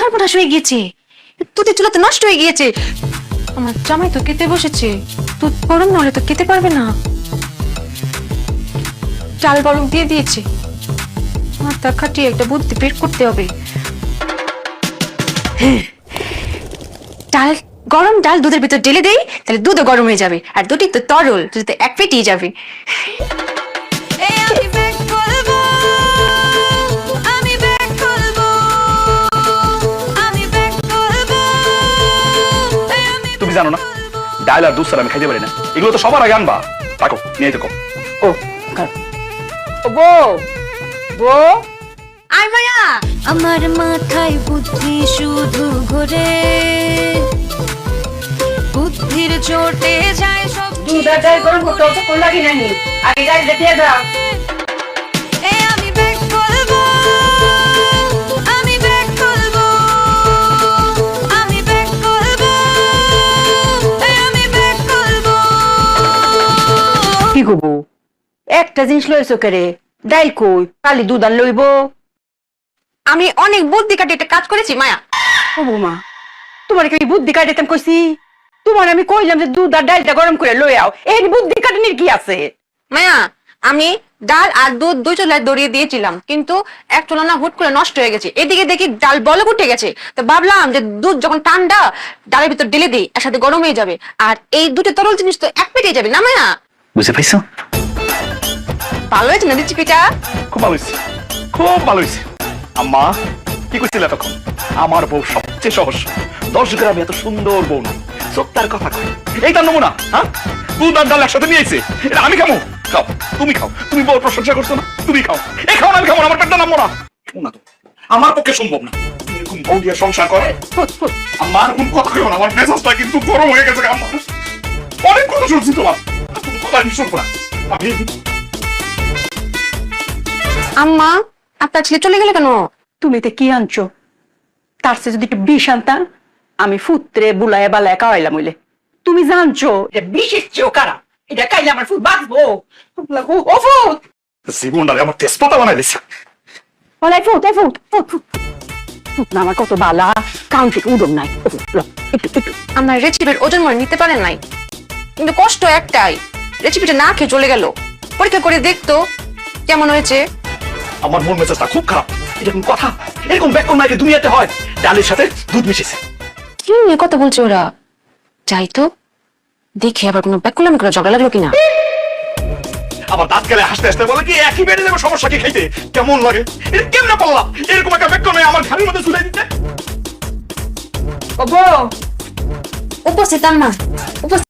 সর্বনাশ হয়ে গিয়েছে, দুধের চুলা তো নষ্ট হয়ে গিয়েছে। আমার জামাই তো খেতে বসেছে, দুধ গরম না হলে তো খেতে পারবে না। চাল বরং দিয়ে দিয়েছে, মাথা খাটিয়ে একটা বুদ্ধি বের করতে হবে। ডাল গরম ডাল দুধের ভিতর ঢেলে দেই, তাহলে দুধও গরম হয়ে যাবে, আর দুধই তো তরল, দুধে এক পেটিয়ে যাবে। তুমি জানো না ডাল আর দুধ ছাড়া আমি খাইতে পারি না, এগুলো তো সবার আগে আনবা। থাকো নিয়ে দেখো। ও বউ বউ আয় মায়া, আমার মাথায় বুদ্ধি শুধু ঘোরে, বুদ্ধির চোটে যায় সব। দুধ আর ডাল গরম করতে অত কোন লাগি নানি, আগে ডাল দিয়ে দাও। এ আমি ব্যাক করবো, আমি ব্যাক করবো, আমি ব্যাক করবো, এ আমি ব্যাক করবো। কি করবো? একটা জিনিস লইছো কেরে, ডাল কই, কালি দুধ আর লইব। আমি অনেক বুদ্ধি কাটে একটা কাজ করেছি মায়া। ও বৌমা, তোমার কি বুদ্ধি কাটাইতাম কইছি? তোমার আমি কইলাম যে দুধ আর ডালটা গরম করে লই আও, এই বুদ্ধি কাটানির কি আছে? মায়া, আমি ডাল আর দুধ দুই চুলায় দড়িয়ে দিয়েছিলাম, কিন্তু এক চুলা না হুট করে নষ্ট হয়ে গেছে। এদিকে দেখি ডাল বলক উঠে গেছে, তো ভাবলাম যে দুধ যখন ঠান্ডা ডালের ভিতর ঢেলে দিই, একসাথে গরম হয়ে যাবে, আর এই দুটো তরল জিনিস তো এক পেটে যাবে না মায়া। বুঝতে পাইছো? ভালো হয়েছে না রেসিপিটা? খুব ভালো হয়েছে, খুব ভালো হয়েছে। আম্মা কি করছিল তখন? আমার বউ সবচেয়ে সহজ, 10 গ্রামে এত সুন্দর বউ নাই, সত্যার কথা কয়। এই তার নমুনা। হ্যাঁ, দুধ আর ডাল একসাথে নিয়ে আইছে, এটা আমি খাবো? খাও, তুমি খাও, তুমি বউর প্রশংসা করছো না, তুমি খাও। এই খাও না, আমি খাবো না, আমার পেটটা নামবো না। না তো, আমার পক্ষে সম্ভব না। তুমি এরকম বউ দিয়ে সংসার করে। আমার কোন কথা কইও না, আমার মেজাজটা কিন্তু গরম হয়ে গেছে। আম্মা অনেক কথা শুনছি তোমার, তুমি কথা আমি শুনবো না। আমি আম্মা, আপনার ছেলে চলে গেলে কেন? তুমি তো কি আনছো? তার চেয়ে যদি একটু বিষ আনতাম, আমি ফুত্রে বুলায় বালায় খাওয়াইলাম হইলে। তুমি জানছো যে বিষের চেয়েও কারা, এটা খাইলে আমার ফুট বাঁচবো। ও ফুট, জীবনটারে আমার তেজপাতা বানাই দিছে। বলাই ফুট, এই ফুট, ফুট, ফুট, ফুট না আমার কত বালা, কাউন থেকে উদম নাই। একটু একটু আমার রেসিপির ওজন মনে নিতে পারেন নাই, কিন্তু কষ্ট একটাই, রেসিপিটা না খেয়ে চলে গেল। পরীক্ষা করে দেখতো কেমন হয়েছে। আমার মন মেজাজটা খুব খারাপ। এরকম কথা, এরকম ব্যাকরণ নাকি দুনিয়াতে হয়? ডালের সাথে দুধ মিশেছে। কি নিয়ে কথা বলছে ওরা? যাই তো দেখে আবার কোনো ব্যাকুলামি করে ঝগড়া লাগলো কিনা। আবার দাঁত গেলে হাসতে হাসতে বলে কি একই বেড়ে যাবে, সমস্যা কি খাইতে? কেমন লাগে? এটা কেমনে পারলাম এরকম একটা ব্যাকরণ আমার ঘাড়ির মধ্যে ঝুলাই দিতে? ও বউ, উপস্থিত আম্মা, উপস্থিত।